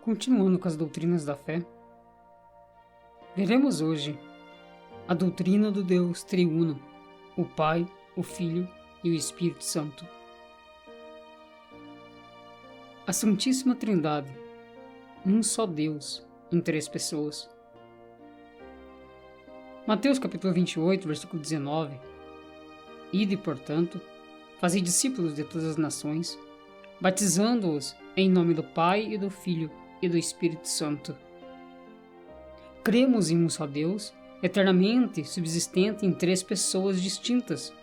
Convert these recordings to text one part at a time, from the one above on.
Continuando com as doutrinas da fé, veremos hoje a doutrina do Deus triuno, o Pai, o Filho e o Espírito Santo. A Santíssima Trindade, um só Deus em três pessoas. Mateus capítulo 28, versículo 19. Ide, portanto, fazei discípulos de todas as nações, batizando-os em nome do Pai e do Filho e do Espírito Santo. Cremos em um só Deus, eternamente subsistente em três pessoas distintas,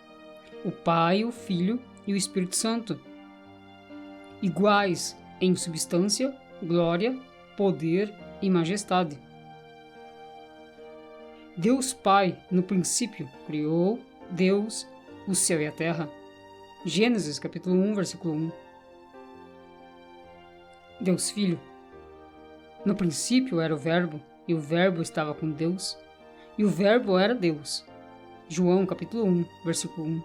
o Pai, o Filho e o Espírito Santo, iguais em substância, glória, poder e majestade. Deus Pai, no princípio, criou Deus o céu e a terra. Gênesis capítulo 1, versículo 1. Deus Filho. No princípio era o Verbo, e o Verbo estava com Deus, e o Verbo era Deus. João capítulo 1, versículo 1.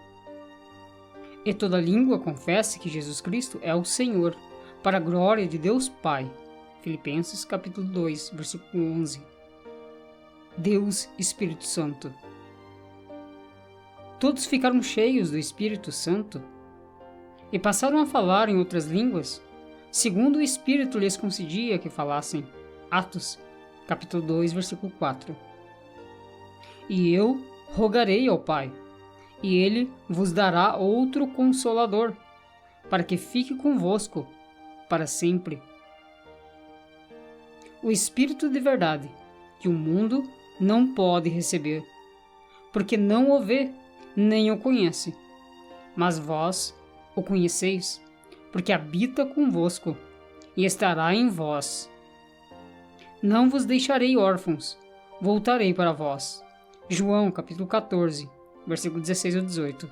E toda língua confesse que Jesus Cristo é o Senhor, para a glória de Deus Pai. Filipenses capítulo 2, versículo 11. Deus Espírito Santo. Todos ficaram cheios do Espírito Santo e passaram a falar em outras línguas, segundo o Espírito lhes concedia que falassem. Atos, capítulo 2, versículo 4. E eu rogarei ao Pai, e Ele vos dará outro Consolador, para que fique convosco para sempre. O Espírito de verdade, que o mundo não pode receber, porque não o vê, nem o conhece. Mas vós o conheceis, porque habita convosco e estará em vós. Não vos deixarei órfãos, voltarei para vós. João capítulo 14, versículo 16 a 18.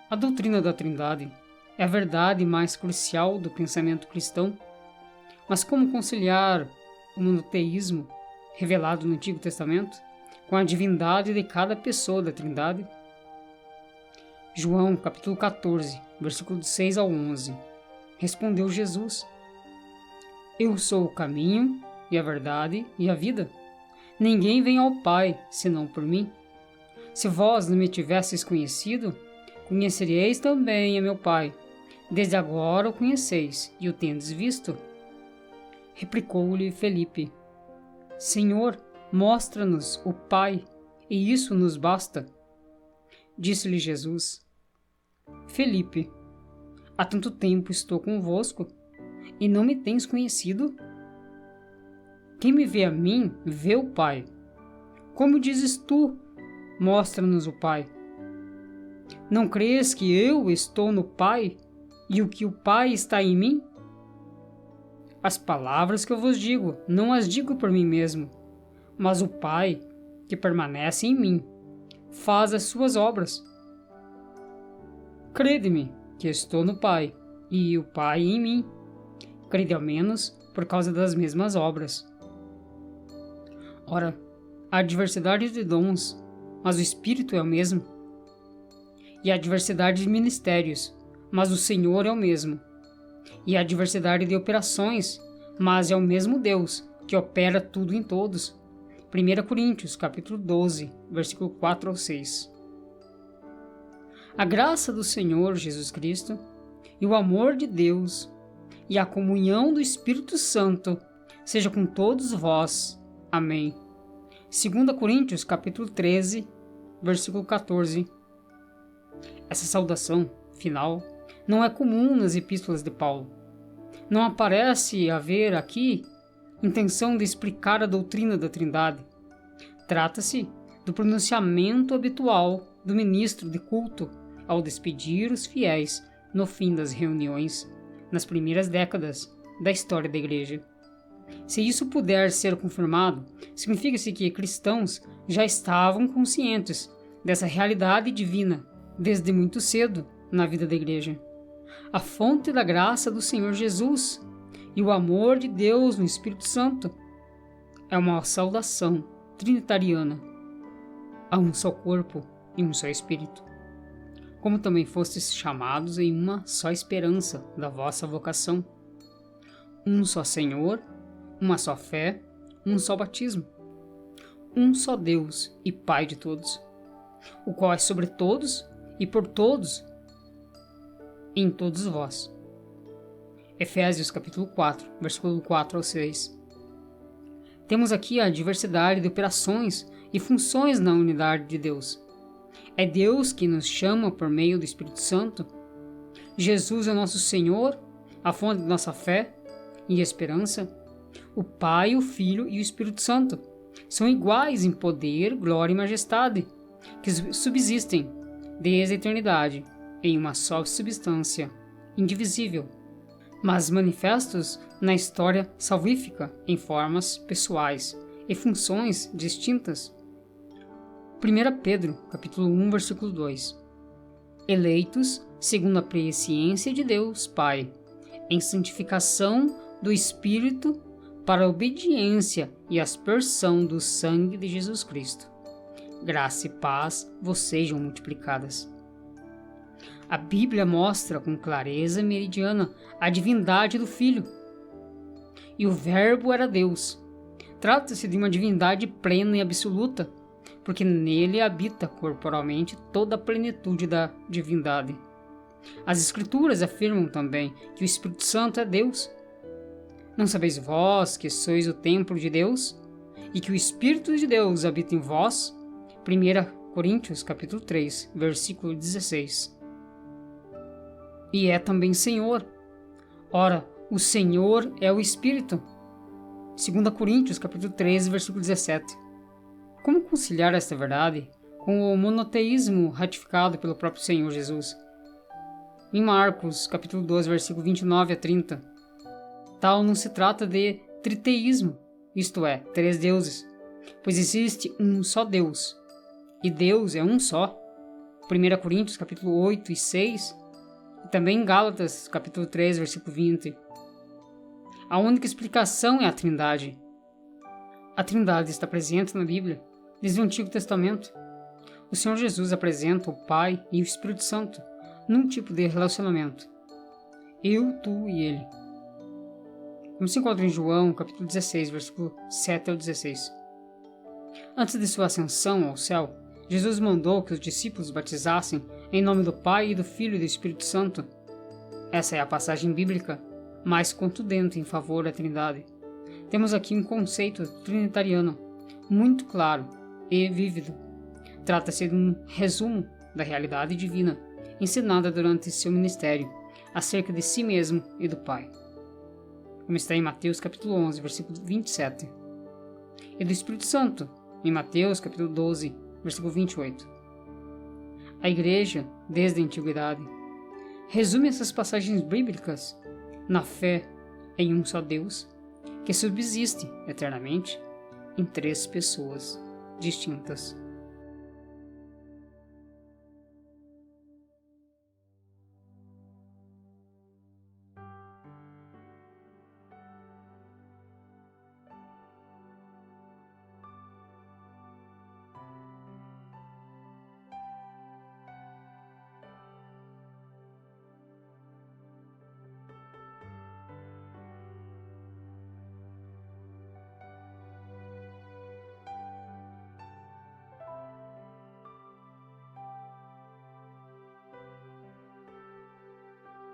A doutrina da Trindade é a verdade mais crucial do pensamento cristão, mas como conciliar o monoteísmo revelado no Antigo Testamento com a divindade de cada pessoa da Trindade? João capítulo 14, versículo 6 ao 11. Respondeu Jesus: Eu sou o caminho e a verdade e a vida. Ninguém vem ao Pai senão por mim. Se vós não me tivesseis conhecido, conhecereis também a meu Pai. Desde agora o conheceis e o tendes visto. Replicou-lhe Felipe: Senhor, mostra-nos o Pai, e isso nos basta. Disse-lhe Jesus: Felipe, há tanto tempo estou convosco, e não me tens conhecido? Quem me vê a mim, vê o Pai. Como dizes tu, mostra-nos o Pai? Não crês que eu estou no Pai, e o que o Pai está em mim? As palavras que eu vos digo, não as digo por mim mesmo, mas o Pai, que permanece em mim, faz as suas obras. Crede-me que estou no Pai, e o Pai em mim. Crede ao menos por causa das mesmas obras. Ora, há diversidade de dons, mas o Espírito é o mesmo. E há diversidade de ministérios, mas o Senhor é o mesmo. E há diversidade de operações, mas é o mesmo Deus que opera tudo em todos. 1 Coríntios, capítulo 12, versículo 4 ao 6. A graça do Senhor Jesus Cristo e o amor de Deus e a comunhão do Espírito Santo seja com todos vós. Amém. 2 Coríntios, capítulo 13, versículo 14. Essa saudação final não é comum nas epístolas de Paulo. Não aparece haver aqui intenção de explicar a doutrina da Trindade. Trata-se do pronunciamento habitual do ministro de culto ao despedir os fiéis no fim das reuniões, nas primeiras décadas da história da Igreja. Se isso puder ser confirmado, significa-se que cristãos já estavam conscientes dessa realidade divina desde muito cedo na vida da Igreja. A fonte da graça do Senhor Jesus e o amor de Deus no Espírito Santo é uma saudação trinitariana a um só corpo e um só Espírito. Como também fostes chamados em uma só esperança da vossa vocação. um só Senhor, uma só fé, um só batismo, um só Deus e Pai de todos, o qual é sobre todos e por todos, em todos vós. Efésios capítulo 4, versículo 4 ao 6. Temos aqui a diversidade de operações e funções na unidade de Deus. É Deus que nos chama por meio do Espírito Santo. Jesus é nosso Senhor, a fonte de nossa fé e esperança. O Pai, o Filho e o Espírito Santo são iguais em poder, glória e majestade, que subsistem desde a eternidade em uma só substância, indivisível, mas manifestos na história salvífica em formas pessoais e funções distintas. 1 Pedro, capítulo 1, versículo 2. Eleitos segundo a presciência de Deus Pai, em santificação do Espírito para a obediência e aspersão do sangue de Jesus Cristo. Graça e paz vos sejam multiplicadas. A Bíblia mostra com clareza meridiana a divindade do Filho. E o Verbo era Deus. Trata-se de uma divindade plena e absoluta, porque nele habita corporalmente toda a plenitude da divindade. As Escrituras afirmam também que o Espírito Santo é Deus. Não sabeis vós que sois o templo de Deus e que o Espírito de Deus habita em vós? 1 Coríntios capítulo 3, versículo 16. E é também Senhor. Ora, o Senhor é o Espírito. 2 Coríntios capítulo 13, versículo 17. Como conciliar esta verdade com o monoteísmo ratificado pelo próprio Senhor Jesus? Em Marcos capítulo 12, versículo 29 a 30. Tal não se trata de triteísmo, isto é, três deuses, pois existe um só Deus, e Deus é um só. 1 Coríntios capítulo 8 e 6, e também em Gálatas capítulo 3, versículo 20. A única explicação é a Trindade. A Trindade está presente na Bíblia desde o Antigo Testamento. O Senhor Jesus apresenta o Pai e o Espírito Santo num tipo de relacionamento. Eu, tu e ele. Como se encontra em João, capítulo 16, versículo 7 ao 16. Antes de sua ascensão ao céu, Jesus mandou que os discípulos batizassem em nome do Pai, e do Filho e do Espírito Santo. Essa é a passagem bíblica mais contundente em favor da Trindade. Temos aqui um conceito trinitariano muito claro e vívido. Trata-se de um resumo da realidade divina ensinada durante seu ministério acerca de si mesmo e do Pai, como está em Mateus capítulo 11, versículo 27, e do Espírito Santo, em Mateus capítulo 12, versículo 28. A Igreja, desde a Antiguidade, resume essas passagens bíblicas na fé em um só Deus, que subsiste eternamente em três pessoas distintas.